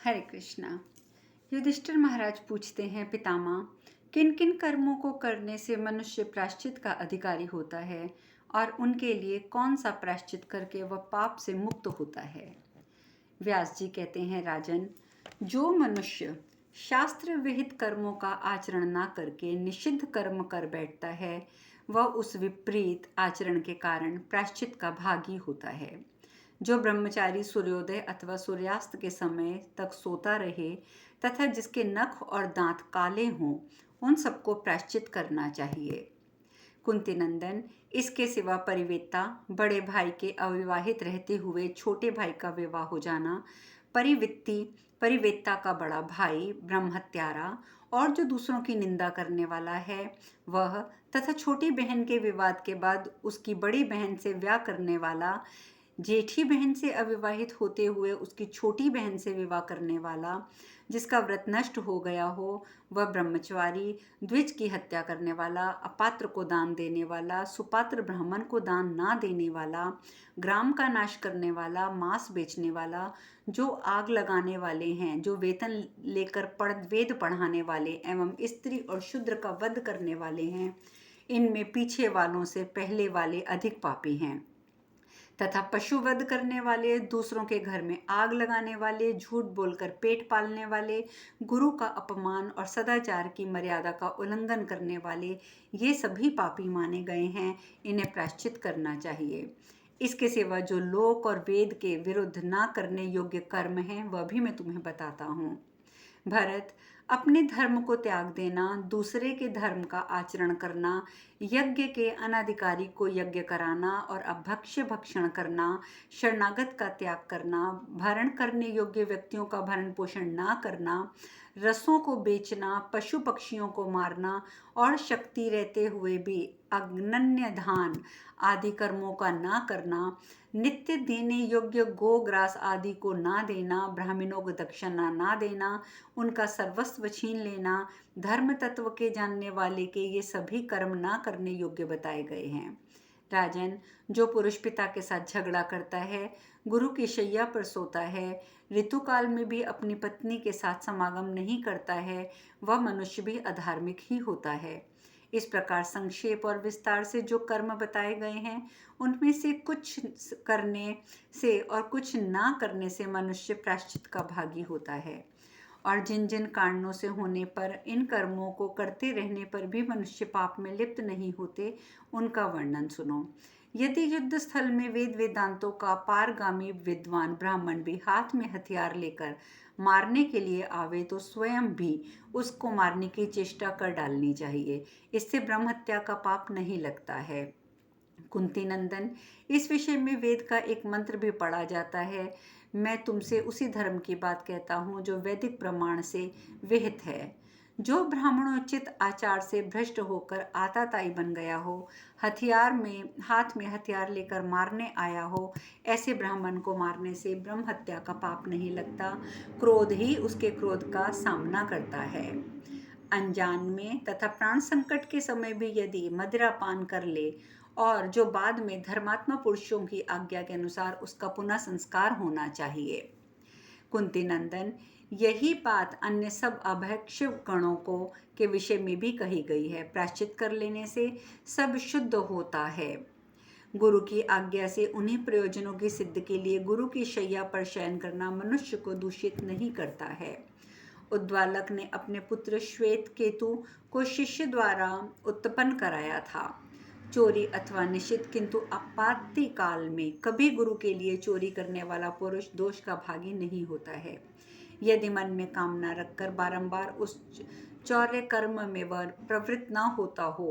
हरे कृष्णा। युधिष्ठिर महाराज पूछते हैं, पितामह, किन किन कर्मों को करने से मनुष्य प्रायश्चित का अधिकारी होता है और उनके लिए कौन सा प्रायश्चित करके वह पाप से मुक्त होता है। व्यास जी कहते हैं, राजन, जो मनुष्य शास्त्र विहित कर्मों का आचरण ना करके निषिद्ध कर्म कर बैठता है वह उस विपरीत आचरण के कारण प्रायश्चित का भागी होता है। जो ब्रह्मचारी सूर्योदय अथवा सूर्यास्त के समय तक सोता रहे तथा जिसके नख और दांत काले हों, उन सबको प्रायश्चित करना चाहिए। कुंती नंदन, इसके सिवा परिवेत्ता, बड़े भाई के अविवाहित रहते हुए छोटे भाई का विवाह हो जाना, परिवित्ती, परिवेत्ता का बड़ा भाई, ब्रह्महत्यारा और जो दूसरों की निंदा करने वाला है वह, तथा छोटी बहन के विवाद के बाद उसकी बड़ी बहन से विवाह करने वाला, जेठी बहन से अविवाहित होते हुए उसकी छोटी बहन से विवाह करने वाला, जिसका व्रत नष्ट हो गया हो वह ब्रह्मचारी, द्विज की हत्या करने वाला, अपात्र को दान देने वाला, सुपात्र ब्राह्मण को दान ना देने वाला, ग्राम का नाश करने वाला, मांस बेचने वाला, जो आग लगाने वाले हैं, जो वेतन लेकर वेद पढ़ाने वाले एवं स्त्री और शूद्र का वध करने वाले हैं, इनमें पीछे वालों से पहले वाले अधिक पापी हैं। तथा पशु वध करने वाले, दूसरों के घर में आग लगाने वाले, झूठ बोलकर पेट पालने वाले, गुरु का अपमान और सदाचार की मर्यादा का उल्लंघन करने वाले, ये सभी पापी माने गए हैं। इन्हें प्रायश्चित करना चाहिए। इसके सिवा जो लोक और वेद के विरुद्ध ना करने योग्य कर्म हैं वह भी मैं तुम्हें बताता हूँ। भरत, अपने धर्म को त्याग देना, दूसरे के धर्म का आचरण करना, यज्ञ के अनाधिकारी को यज्ञ कराना और अभक्ष्य भक्षण करना, शरणागत का त्याग करना, भरण करने योग्य व्यक्तियों का भरण पोषण ना करना, रसों को बेचना, पशु पक्षियों को मारना और शक्ति रहते हुए भी अग्नन्य दान आदि कर्मों का ना करना, नित्य देने योग्य गो ग्रास आदि को ना देना, ब्राह्मणों को दक्षिणा ना देना, उनका सर्वस्व छीन लेना, धर्म तत्व के जानने वाले के ये सभी कर्म ना करने योग्य बताए गए हैं। राजन, जो पुरुष पिता के साथ झगड़ा करता है, गुरु की शैया पर सोता है, ऋतुकाल में भी अपनी पत्नी के साथ समागम नहीं करता है, वह मनुष्य भी अधार्मिक ही होता है। इस प्रकार संक्षेप और विस्तार से जो कर्म बताए गए हैं उनमें से कुछ करने से और कुछ ना करने से मनुष्य प्रायश्चित का भागी होता है। और जिन जिन कारणों से होने पर इन कर्मों को करते रहने पर भी मनुष्य पाप में लिप्त नहीं होते, उनका वर्णन सुनो। यदि युद्ध स्थल में वेद वेदांतों का पारगामी विद्वान ब्राह्मण भी हाथ में हथियार लेकर मारने के लिए आवे तो स्वयं भी उसको मारने की चेष्टा कर डालनी चाहिए। इससे ब्रह्म हत्या का पाप नहीं लगता है। कुंती नंदन, इस विषय में वेद का एक मंत्र भी पढ़ा जाता है। मैं तुमसे उसी धर्म की बात कहता हूँ जो वैदिक प्रमाण से विहित है। जो ब्राह्मणोचित आचार से भ्रष्ट होकर आताताई बन गया हो, हाथ में हथियार लेकर मारने आया हो, ऐसे ब्राह्मण को मारने से ब्रह्म हत्या का पाप नहीं लगता। क्रोध ही उसके क्रोध का सामना करता है। अनजान में तथा प्राण संकट के समय भी यदि मदिरा पान कर ले और जो बाद में धर्मात्मा पुरुषों की आज्ञा के अनुसार उसका पुनः संस्कार होना चाहिए। कुंती नंदन, यही बात अन्य सब अभक्ष्य गणों को के विषय में भी कही गई है। प्रायश्चित कर लेने से सब शुद्ध होता है। गुरु की आज्ञा से उन्हीं प्रयोजनों की सिद्ध के लिए गुरु की शैया पर शयन करना मनुष्य को दूषित नहीं करता है। उद्वालक ने अपने पुत्र श्वेत केतु को शिष्य द्वारा उत्पन्न कराया था। चोरी अथवा निषिद्ध किंतु आपाति काल में कभी गुरु के लिए चोरी करने वाला पुरुष दोष का भागी नहीं होता है। यदि मन में कामना रखकर बारंबार उस चौर्य कर्म में वह प्रवृत्त न होता हो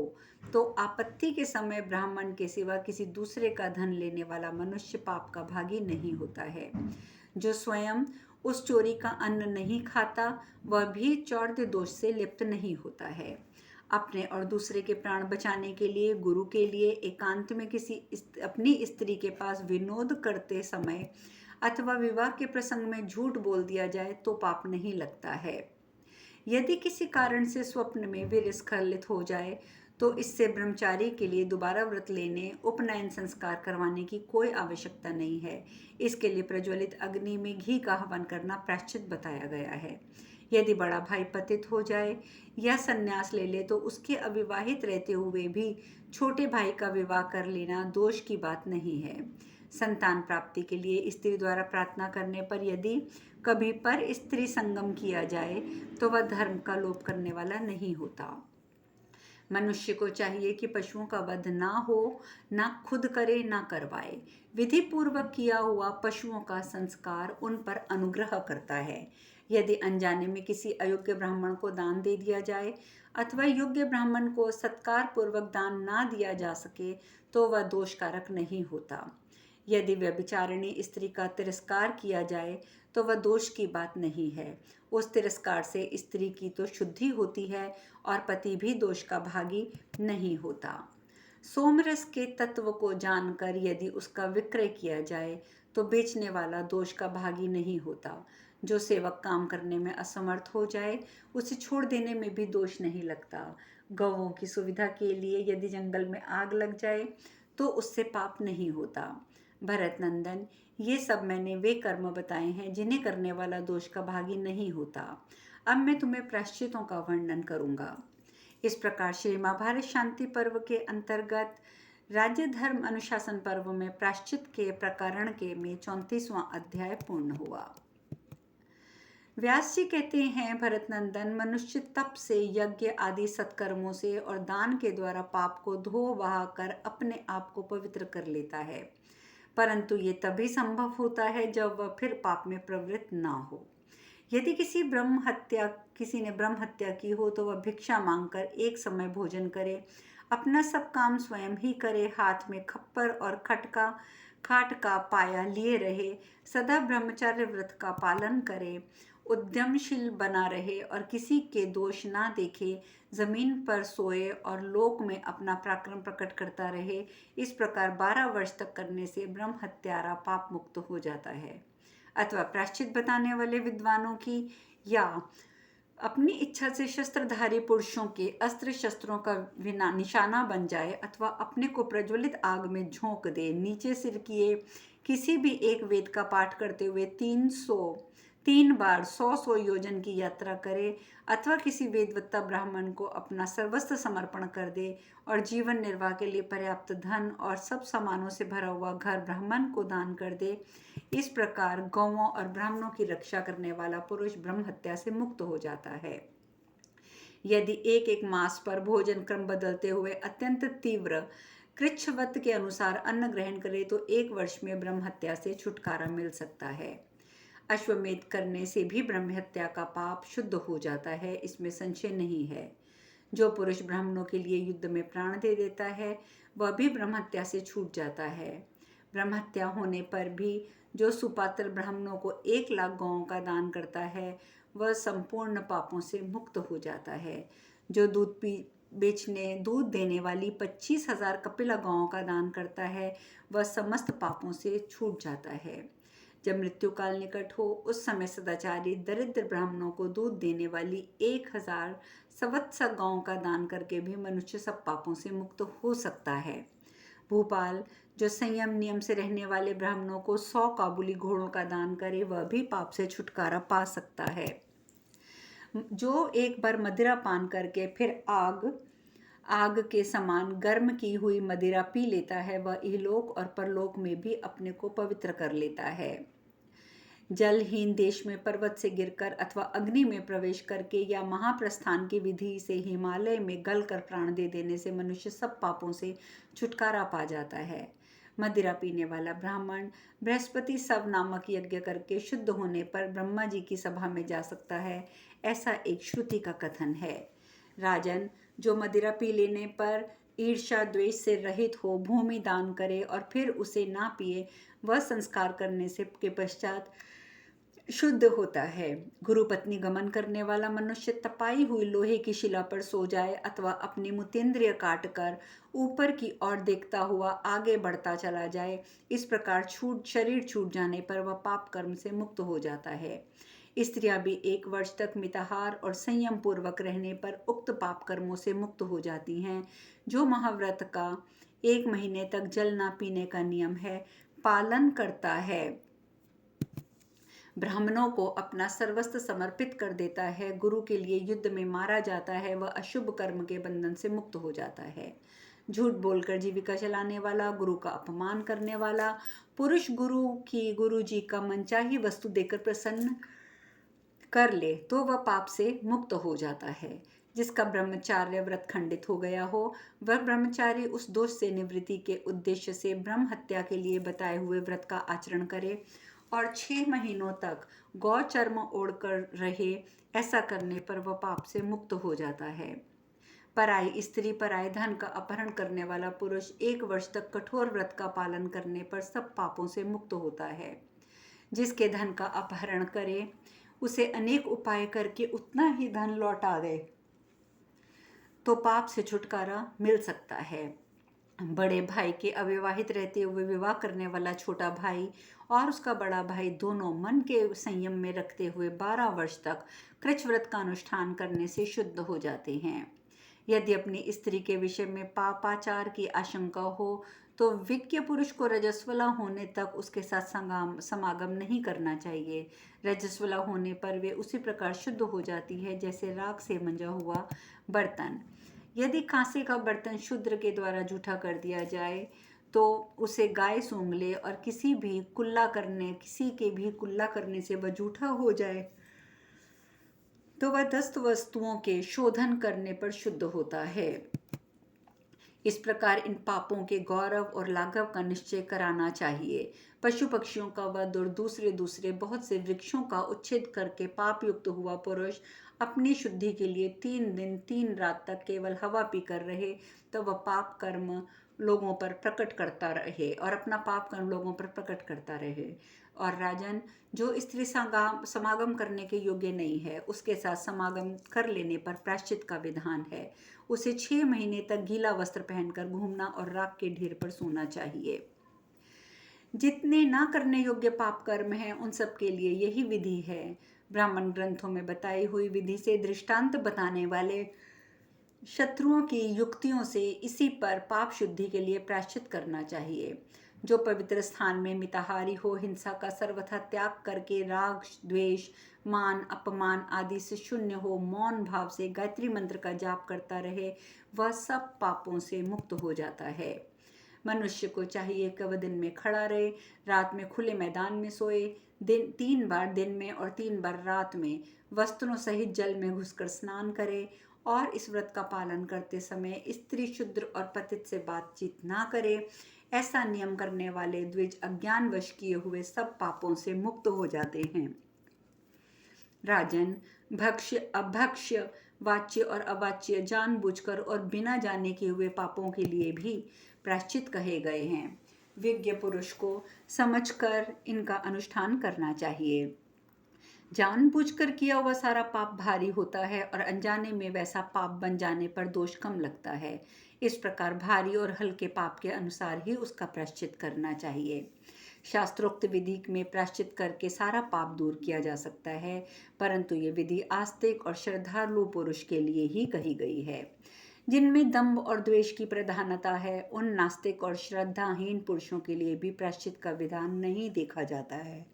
तो आपत्ति के समय ब्राह्मण के सिवा किसी दूसरे का धन लेने वाला मनुष्य पाप का भागी नहीं होता है। जो स्वयं उस चोरी का अन्न नहीं खाता वह भी चौर्य दोष से लिप्त नहीं होता है। अपने और दूसरे के प्राण बचाने के लिए गुरु के लिए एकांत में अपनी स्त्री के पास विनोद करते समय अथवा विवाह के प्रसंग में झूठ बोल दिया जाए तो पाप नहीं लगता है। यदि किसी कारण से स्वप्न में वीर्य स्खलित हो जाए तो इससे ब्रह्मचारी के लिए दोबारा व्रत लेने, उपनयन संस्कार करवाने की कोई आवश्यकता नहीं है। इसके लिए प्रज्वलित अग्नि में घी का हवन करना प्रायश्चित बताया गया है। यदि बड़ा भाई पतित हो जाए या संन्यास ले ले तो उसके अविवाहित रहते हुए भी छोटे भाई का विवाह कर लेना दोष की बात नहीं है। संतान प्राप्ति के लिए स्त्री द्वारा प्रार्थना करने पर यदि कभी पर स्त्री संगम किया जाए तो वह धर्म का लोप करने वाला नहीं होता। मनुष्य को चाहिए कि पशुओं का वध ना हो, ना खुद करे, ना करवाए। विधि पूर्वक किया हुआ पशुओं का संस्कार उन पर अनुग्रह करता है। यदि अनजाने में किसी अयोग्य ब्राह्मण को दान दे दिया जाए अथवा योग्य ब्राह्मण को सत्कार पूर्वक दान ना दिया जा सके तो वह दोषकारक नहीं होता। यदि व्यभिचारिणी स्त्री का तिरस्कार किया जाए तो वह दोष की बात नहीं है। उस तिरस्कार से स्त्री की तो शुद्धि होती है और पति भी दोष का भागी नहीं होता। सोमरस के तत्व को जानकर यदि उसका विक्रय किया जाए तो बेचने वाला दोष का भागी नहीं होता। जो सेवक काम करने में असमर्थ हो जाए उसे छोड़ देने में भी दोष नहीं लगता। गौओं की सुविधा के लिए यदि जंगल में आग लग जाए तो उससे पाप नहीं होता। भरत नंदन, ये सब मैंने वे कर्म बताए हैं जिन्हें करने वाला दोष का भागी नहीं होता। अब मैं तुम्हें प्रायश्चितों का वर्णन करूंगा। इस प्रकार श्री महाभारत शांति पर्व के अंतर्गत राज्य धर्म अनुशासन पर्व में प्रायश्चित के प्रकरण के में 34वां अध्याय पूर्ण हुआ। व्यास जी कहते हैं, भरत नंदन, मनुष्य तप से, यज्ञ आदि सत्कर्मों से और दान के द्वारा पाप को धो बहा कर अपने आप को पवित्र कर लेता है, परंतु ये तभी संभव होता है जब वह फिर पाप में प्रवृत्त ना हो। यदि किसी ने ब्रह्म हत्या की हो तो वह भिक्षा मांगकर एक समय भोजन करे, अपना सब काम स्वयं ही करे, हाथ में खप्पर और खाट का पाया लिए रहे, सदा ब्रह्मचर्य व्रत का पालन करे, उद्यमशील बना रहे और किसी के दोष ना देखे, जमीन पर सोए और लोक में अपना पराक्रम प्रकट करता रहे। इस प्रकार 12 वर्ष तक करने से ब्रह्म हत्यारा पाप मुक्त हो जाता है। अथवा प्रायश्चित बताने वाले विद्वानों की या अपनी इच्छा से शस्त्रधारी पुरुषों के अस्त्र शस्त्रों का निशाना बन जाए अथवा अपने को प्रज्वलित आग में झोंक दे, नीचे सिर किए किसी भी एक वेद का पाठ करते हुए 3 बार 100 योजन की यात्रा करे अथवा किसी वेदवत्ता ब्राह्मण को अपना सर्वस्व समर्पण कर दे और जीवन निर्वाह के लिए पर्याप्त धन और सब सामानों से भरा हुआ घर ब्राह्मण को दान कर दे। इस प्रकार गौओं और ब्राह्मणों की रक्षा करने वाला पुरुष ब्रह्म हत्या से मुक्त हो जाता है। यदि एक मास पर भोजन क्रम बदलते हुए अत्यंत तीव्र कृच्छ्रवत के अनुसार अन्न ग्रहण करे तो 1 वर्ष में ब्रह्म हत्या से छुटकारा मिल सकता है। अश्वमेध करने से भी ब्रह्म हत्या का पाप शुद्ध हो जाता है, इसमें संशय नहीं है। जो पुरुष ब्राह्मणों के लिए युद्ध में प्राण दे देता है वह भी ब्रह्म हत्या से छूट जाता है। ब्रह्म हत्या होने पर भी जो सुपात्र ब्राह्मणों को 1 लाख गौओं का दान करता है वह संपूर्ण पापों से मुक्त हो जाता है। जो दूध देने वाली 25,000 कपिला गौओं का दान करता है वह समस्त पापों से छूट जाता है। जब मृत्यु काल निकट हो उस समय सदाचारी दरिद्र ब्राह्मणों को दूध देने वाली 1000 संवत्सर गौओं का दान करके भी मनुष्य सब पापों से मुक्त हो सकता है। भूपाल, जो संयम नियम से रहने वाले ब्राह्मणों को 100 काबुली घोड़ों का दान करे वह भी पाप से छुटकारा पा सकता है। जो एक बार मदिरा पान करके फिर आग के समान गर्म की हुई मदिरा पी लेता है वह इहलोक और परलोक में भी अपने को पवित्र कर लेता है। जलहीन देश में पर्वत से गिरकर अथवा अग्नि में प्रवेश करके या महाप्रस्थान की विधि से हिमालय में गलकर प्राण दे देने से मनुष्य सब पापों से छुटकारा पा जाता है। मदिरा पीने वाला ब्राह्मण बृहस्पति सव नामक यज्ञ करके शुद्ध होने पर ब्रह्मा जी की सभा में जा सकता है, ऐसा एक श्रुति का कथन है। राजन, जो मदिरा पी लेने पर ईर्ष्या द्वेष से रहित हो भूमि दान करे और फिर उसे ना पिए वह संस्कार करने से के पश्चात शुद्ध होता है। गुरु पत्नी गमन करने वाला मनुष्य तपाई हुई लोहे की शिला पर सो जाए अथवा अपनी मुतेंद्रिय काटकर ऊपर की ओर देखता हुआ आगे बढ़ता चला जाए, इस प्रकार शरीर छूट जाने पर वह पाप कर्म से मुक्त हो जाता है। स्त्रियां भी 1 वर्ष तक मिताहार और संयम पूर्वक रहने पर उक्त पाप कर्मों से मुक्त हो जाती हैं। जो महाव्रत का 1 महीने तक जल ना पीने का नियम है पालन करता है, ब्राह्मणों को अपना सर्वस्व समर्पित कर देता है, गुरु के लिए युद्ध में मारा जाता है, वह अशुभ कर्म के बंधन से मुक्त हो जाता है। झूठ बोलकर जीविका चलाने वाला, गुरु का अपमान करने वाला पुरुष गुरु जी का मनचाही वस्तु देकर प्रसन्न कर ले तो वह पाप से मुक्त हो जाता है। जिसका ब्रह्मचार्य व्रत खंडित हो गया हो वह ब्रह्मचारी उस दोष से निवृत्ति के उद्देश्य से ब्रह्म हत्या के लिए बताए हुए व्रत का आचरण करे और 6 महीनों तक गौ चर्म ओढ़कर रहे। ऐसा करने पर वह पाप से मुक्त हो जाता है। पराई स्त्री, पराये धन का अपहरण करने वाला पुरुष 1 वर्ष तक कठोर व्रत का पालन करने पर सब पापों से मुक्त होता है। जिसके धन का अपहरण करे उसे अनेक उपाय करके उतना ही धन लौटा दे तो पाप से छुटकारा मिल सकता है। बड़े भाई के अविवाहित रहते हुए विवाह करने वाला छोटा भाई और उसका बड़ा भाई दोनों मन के संयम में रखते हुए 12 वर्ष तक कृच्छ व्रत का अनुष्ठान करने से शुद्ध हो जाते हैं। यदि अपनी स्त्री के विषय में पापाचार की आशंका हो तो विज्ञ पुरुष को रजस्वला होने तक उसके साथ समागम नहीं करना चाहिए। रजस्वला होने पर वे उसी प्रकार शुद्ध हो जाती है जैसे राख से मंजा हुआ बर्तन। यदि कांसे का बर्तन शूद्र के द्वारा जूठा कर दिया जाए तो उसे गाय सूंघ ले और किसी के भी कुल्ला करने से वह जूठा हो जाए तो वह 10 वस्तुओं के शोधन करने पर शुद्ध होता है। इस प्रकार इन पापों के गौरव और लाघव का निश्चय कराना चाहिए। पशु पक्षियों का वध और दूसरे बहुत से वृक्षों का उच्छेद करके पाप युक्त हुआ पुरुष अपनी शुद्धि के लिए 3 दिन 3 रात तक केवल हवा पीकर रहे तो वह पाप कर्म लोगों पर प्रकट करता रहे और अपना पाप कर्म लोगों पर प्रकट करता रहे। और राजन, जो स्त्री समागम करने के योग्य नहीं है उसके साथ समागम कर लेने पर प्रायश्चित का विधान है। उसे 6 महीने तक गीला वस्त्र पहनकर घूमना और राख के ढेर पर सोना चाहिए। जितने ना करने योग्य पाप कर्म हैं उन सब के लिए यही विधि है। ब्राह्मण ग्रंथों में बताई हुई विधि से दृष्टांत बताने वाले शत्रुओं की युक्तियों से इसी पर पाप शुद्धि के लिए प्रायश्चित करना चाहिए। जो पवित्र स्थान में मिताहारी हो, हिंसा का सर्वथा त्याग करके राग द्वेष मान अपमान आदि से शून्य हो, मौन भाव से गायत्री मंत्र का जाप करता रहे, वह सब पापों से मुक्त हो जाता है। मनुष्य को चाहिए कि वह दिन में खड़ा रहे, रात में खुले मैदान में सोए, 3 बार दिन में और 3 बार रात में वस्त्रों सहित जल में घुसकर स्नान करे और इस व्रत का पालन करते समय स्त्री शूद्र और पतित से बातचीत ना करे। ऐसा नियम करने वाले द्विज अज्ञानवश किए हुए सब पापों से मुक्त हो जाते हैं। राजन, भक्ष्य अभक्ष्य वाच्य और अवाच्य जानबूझकर और बिना जाने किए हुए पापों के लिए भी प्रायश्चित कहे गए हैं। विज्ञ पुरुष को समझकर इनका अनुष्ठान करना चाहिए। जानबूझकर किया हुआ सारा पाप भारी होता है और अनजाने में वैसा पाप बन जाने पर दोष कम लगता है। इस प्रकार भारी और हल्के पाप के अनुसार ही उसका प्रायश्चित करना चाहिए। शास्त्रोक्त विधि में प्रायश्चित करके सारा पाप दूर किया जा सकता है, परंतु ये विधि आस्तिक और श्रद्धालु पुरुष के लिए ही कही गई है। जिनमें दंभ और द्वेष की प्रधानता है उन नास्तिक और श्रद्धाहीन पुरुषों के लिए भी प्रायश्चित का विधान नहीं देखा जाता है।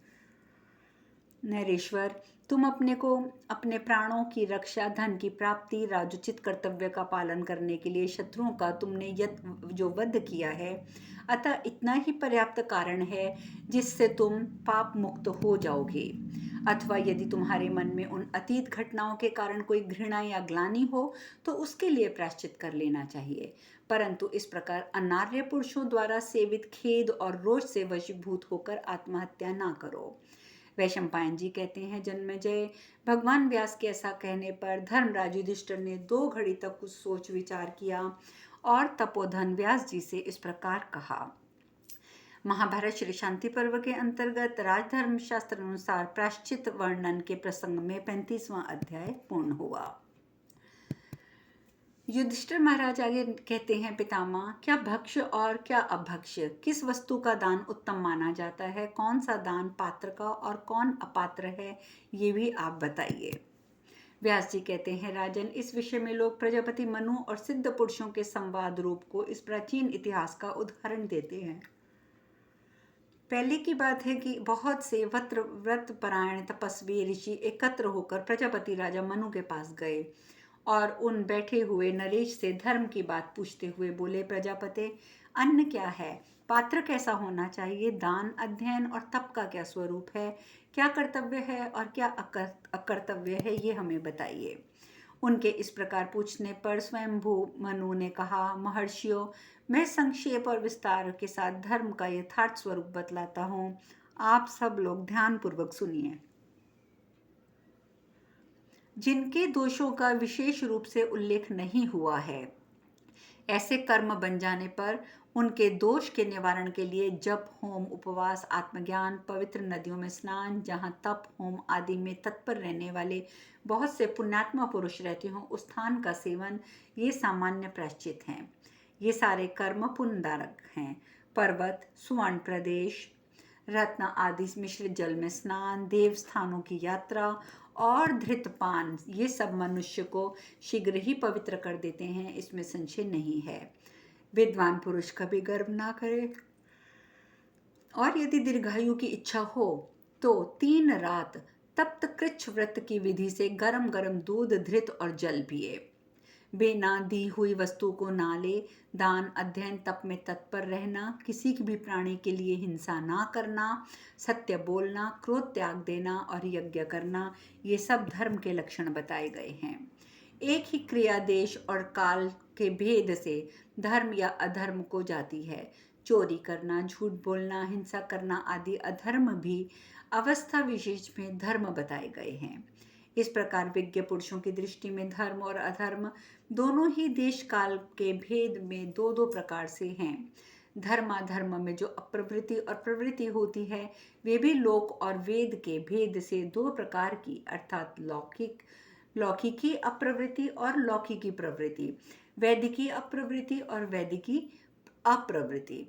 नरेश्वर, तुम अपने को अपने प्राणों की रक्षा, धन की प्राप्ति, राजोचित कर्तव्य का पालन करने के लिए शत्रुओं का तुमने जो वध किया है, अतः इतना ही पर्याप्त कारण है जिससे तुम पाप मुक्त हो जाओगे। अथवा यदि तुम्हारे मन में उन अतीत घटनाओं के कारण कोई घृणा या ग्लानि हो तो उसके लिए प्रायश्चित कर लेना चाहिए, परंतु इस प्रकार अनार्य पुरुषों द्वारा सेवित खेद और रोष से वशीभूत होकर आत्महत्या ना करो। वैशंपायन जी कहते हैं, जन्मेजय, भगवान व्यास के ऐसा कहने पर धर्मराज युधिष्ठिर ने 2 घड़ी तक कुछ सोच विचार किया और तपोधन व्यास जी से इस प्रकार कहा। महाभारत श्री शांति पर्व के अंतर्गत राजधर्म शास्त्र अनुसार प्रायश्चित वर्णन के प्रसंग में 35वां अध्याय पूर्ण हुआ। युधिष्ठिर महाराज आगे कहते हैं, पितामह, क्या भक्ष्य और क्या अभक्ष्य, किस वस्तु का दान उत्तम माना जाता है? कौन सा दान पात्र का और कौन अपात्र है, ये भी आप बताइए। व्यास जी कहते हैं, राजन, इस विषय में लोग प्रजापति मनु और सिद्ध पुरुषों के संवाद रूप को इस प्राचीन इतिहास का उदाहरण देते हैं। पहले की बात है कि बहुत से व्रत परायण तपस्वी ऋषि एकत्र होकर प्रजापति राजा मनु के पास गए और उन बैठे हुए नरेश से धर्म की बात पूछते हुए बोले, प्रजापति, अन्न क्या है? पात्र कैसा होना चाहिए? दान, अध्ययन और तप का क्या स्वरूप है? क्या कर्तव्य है और क्या अकर्तव्य है, ये हमें बताइए। उनके इस प्रकार पूछने पर स्वयंभू मनु ने कहा, महर्षियों, मैं संक्षेप और विस्तार के साथ धर्म का यथार्थ स्वरूप बतलाता हूँ। आप सब लोग ध्यानपूर्वक सुनिए। जिनके दोषों का विशेष रूप से उल्लेख नहीं हुआ है, ऐसे कर्म बन जाने पर उनके दोष के निवारण के लिए जप, होम, उपवास, आत्मज्ञान, पवित्र नदियों में स्नान, जहाँ तप, होम आदि में तत्पर रहने वाले बहुत से पुण्यात्मा पुरुष रहते हों, उस स्थान का सेवन, ये सामान्य प्रायश्चित हैं। ये सारे कर्म पुण्यदायक हैं। पर्वत, सुवर्ण प्रदेश, रत्न आदि मिश्रित जल में स्नान, देव स्थानों की यात्रा और धृतपान, ये सब मनुष्य को शीघ्र ही पवित्र कर देते हैं, इसमें संशय नहीं है। विद्वान पुरुष कभी गर्व ना करे और यदि दीर्घायु की इच्छा हो तो 3 रात तप्त कृच्छ व्रत की विधि से गरम गरम दूध, धृत और जल पिए। बिना दी हुई वस्तु को ना ले, दान, अध्ययन, तप में तत्पर रहना, किसी भी प्राणी के लिए हिंसा ना करना, सत्य बोलना, क्रोध त्याग देना और यज्ञ करना, ये सब धर्म के लक्षण बताए गए हैं। एक ही क्रिया देश और काल के भेद से धर्म या अधर्म को जाती है। चोरी करना, झूठ बोलना, हिंसा करना आदि अधर्म भी अवस्था विशेष में धर्म बताए गए हैं। इस प्रकार विज्ञ पुरुषों की दृष्टि में धर्म और अधर्म दोनों ही देश काल के भेद में दो दो प्रकार से हैं। धर्माधर्म में जो अप्रवृत्ति और प्रवृत्ति होती है, वे भी लोक और वेद के भेद से 2 प्रकार की, अर्थात लौकिकी अप्रवृत्ति और लौकिकी प्रवृत्ति, वैदिकी अप्रवृत्ति और वैदिकी अप्रवृत्ति।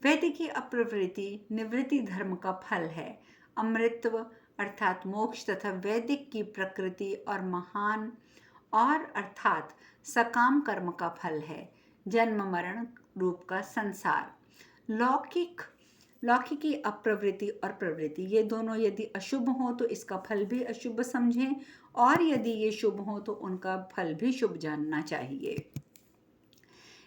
वैदिकी अप्रवृत्ति निवृत्ति धर्म का फल है। अमृतत्व अर्थात मोक्ष तथा वैदिक की प्रकृति और महान और अर्थात सकाम कर्म का फल है, जन्म मरण रूप का संसार। लौकिकी अप्रवृत्ति और प्रवृत्ति, ये दोनों यदि अशुभ हो तो इसका फल भी अशुभ समझें, और यदि ये शुभ हो तो उनका फल भी शुभ जानना चाहिए।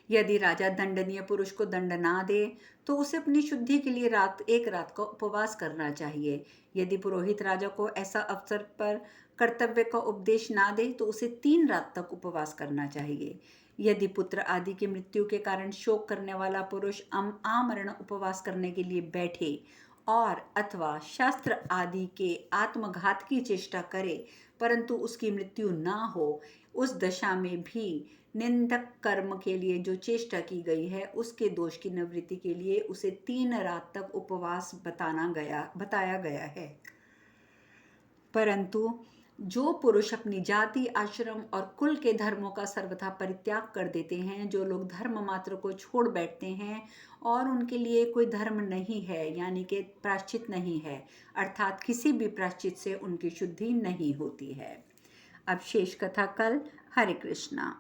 यदि राजा दंडनीय पुरुष को दंड ना दे तो उसे अपनी शुद्धि के लिए एक रात का उपवास करना चाहिए। यदि पुरोहित राजा को ऐसा अवसर पर कर्तव्य का उपदेश ना दे तो उसे 3 रात तक उपवास करना चाहिए। यदि पुत्र आदि की मृत्यु के कारण शोक करने वाला पुरुष आमरण उपवास करने के लिए बैठे और अथवा शास्त्र आदि के आत्मघात की चेष्टा करे परंतु उसकी मृत्यु ना हो, उस दशा में भी निंदक कर्म के लिए जो चेष्टा की गई है उसके दोष की निवृत्ति के लिए उसे 3 रात तक उपवास बताया गया है। परंतु जो पुरुष अपनी जाति, आश्रम और कुल के धर्मों का सर्वथा परित्याग कर देते हैं, जो लोग धर्म मात्र को छोड़ बैठते हैं और उनके लिए कोई धर्म नहीं है, यानी कि प्रायश्चित नहीं है, अर्थात किसी भी प्रायश्चित से उनकी शुद्धि नहीं होती है। अब शेष कथा कल। हरे कृष्णा।